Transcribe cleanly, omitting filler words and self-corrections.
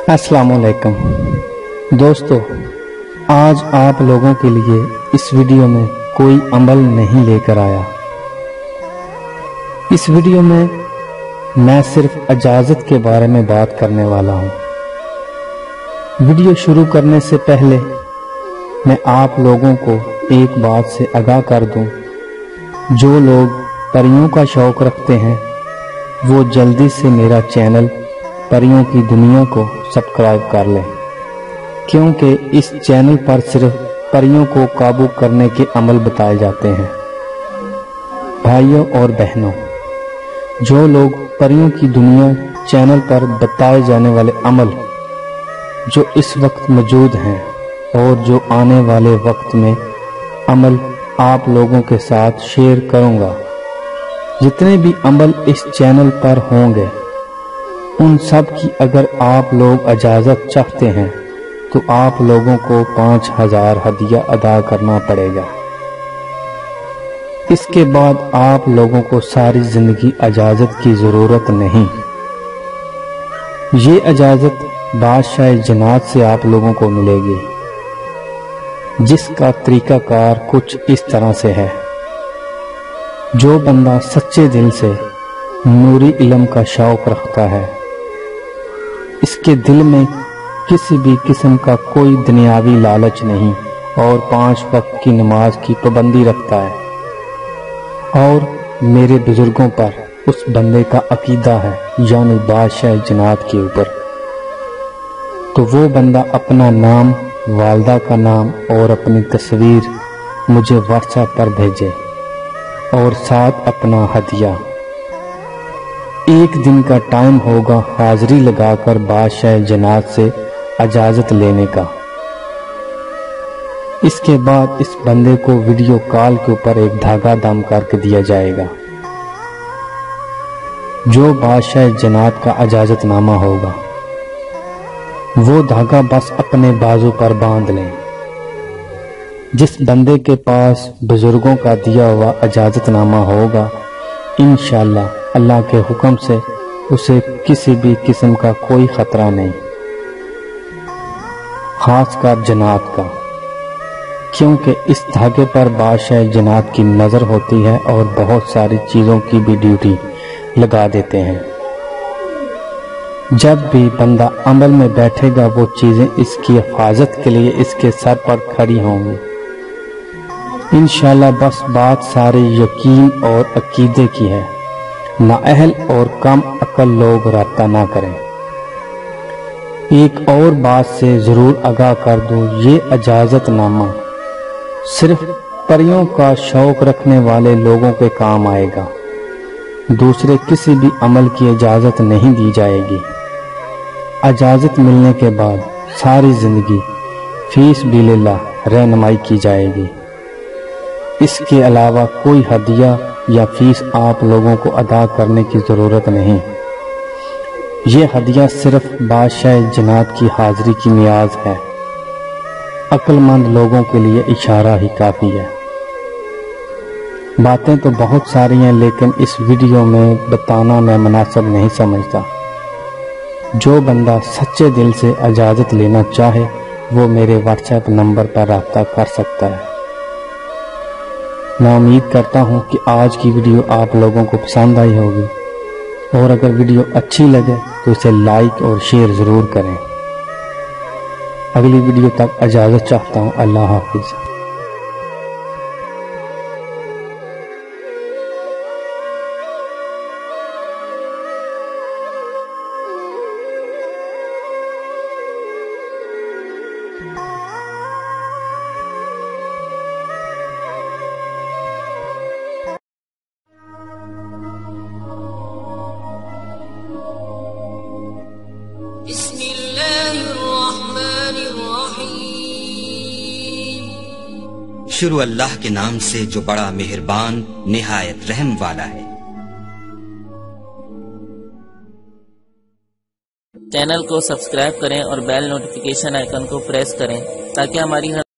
अस्सलाम वालेकुम दोस्तों, आज आप लोगों के लिए इस वीडियो में कोई अमल नहीं लेकर आया। इस वीडियो में मैं सिर्फ इजाज़त के बारे में बात करने वाला हूँ। वीडियो शुरू करने से पहले मैं आप लोगों को एक बात से आगाह कर दूं, जो लोग परियों का शौक़ रखते हैं वो जल्दी से मेरा चैनल परियों की दुनिया को सब्सक्राइब कर लें, क्योंकि इस चैनल पर सिर्फ परियों को काबू करने के अमल बताए जाते हैं। भाइयों और बहनों, जो लोग परियों की दुनिया चैनल पर बताए जाने वाले अमल जो इस वक्त मौजूद हैं और जो आने वाले वक्त में अमल आप लोगों के साथ शेयर करूंगा, जितने भी अमल इस चैनल पर होंगे उन सब की अगर आप लोग इजाज़त चाहते हैं तो आप लोगों को 5000 हदिया अदा करना पड़ेगा। इसके बाद आप लोगों को सारी जिंदगी इजाज़त की ज़रूरत नहीं। ये इजाज़त बादशाह जन्नत से आप लोगों को मिलेगी, जिसका तरीकाकार कुछ इस तरह से है। जो बंदा सच्चे दिल से नूरी इल्म का शौक़ रखता है, इसके दिल में किसी भी किस्म का कोई दुनियावी लालच नहीं और 5 वक्त की नमाज की पाबंदी रखता है, और मेरे बुजुर्गों पर उस बंदे का अकीदा है यानी बादशाह जन्नत के ऊपर, तो वो बंदा अपना नाम, वालदा का नाम और अपनी तस्वीर मुझे व्हाट्सएप पर भेजे और साथ अपना हदिया। एक दिन का टाइम होगा हाजिरी लगाकर बादशाह जन्नत से इजाज़त लेने का। इसके बाद इस बंदे को वीडियो कॉल के ऊपर एक धागा दम करके दिया जाएगा, जो बादशाह जन्नत का इजाज़तनामा होगा। वो धागा बस अपने बाजू पर बांध लें। जिस बंदे के पास बुजुर्गों का दिया हुआ इजाज़तनामा होगा, इंशाअल्लाह अल्लाह के हुक्म से उसे किसी भी किस्म का कोई खतरा नहीं, खासकर जन्नत का, क्योंकि इस धागे पर बादशाह जन्नत की नज़र होती है और बहुत सारी चीज़ों की भी ड्यूटी लगा देते हैं। जब भी बंदा अमल में बैठेगा वो चीज़ें इसकी हिफाजत के लिए इसके सर पर खड़ी होंगी इंशाअल्लाह। बस बात सारे यकीन और अकीदे की है। नाअहल और कम अकल लोग राब्ता ना करें। एक और बात से ज़रूर आगाह कर दूं, ये इजाज़तनामा सिर्फ परियों का शौक़ रखने वाले लोगों के काम आएगा। दूसरे किसी भी अमल की इजाज़त नहीं दी जाएगी। इजाज़त मिलने के बाद सारी ज़िंदगी फीस बिलिल्लाह रहनुमाई की जाएगी। इसके अलावा कोई हदिया या फीस आप लोगों को अदा करने की ज़रूरत नहीं। ये हदिया सिर्फ बादशाह जन्नत की हाज़िरी की नियाज है। अक्लमंद लोगों के लिए इशारा ही काफ़ी है। बातें तो बहुत सारी हैं, लेकिन इस वीडियो में बताना मैं मुनासिब नहीं समझता। जो बंदा सच्चे दिल से इजाज़त लेना चाहे वो मेरे व्हाट्सएप नंबर पर राब्ता कर सकता है। मैं उम्मीद करता हूँ कि आज की वीडियो आप लोगों को पसंद आई होगी, और अगर वीडियो अच्छी लगे तो इसे लाइक और शेयर ज़रूर करें। अगली वीडियो तक इजाज़त चाहता हूँ। अल्लाह हाफिज़। शुरू अल्लाह के नाम से जो बड़ा मेहरबान निहायत रहम वाला है। चैनल को सब्सक्राइब करें और बेल नोटिफिकेशन आइकन को प्रेस करें ताकि हमारी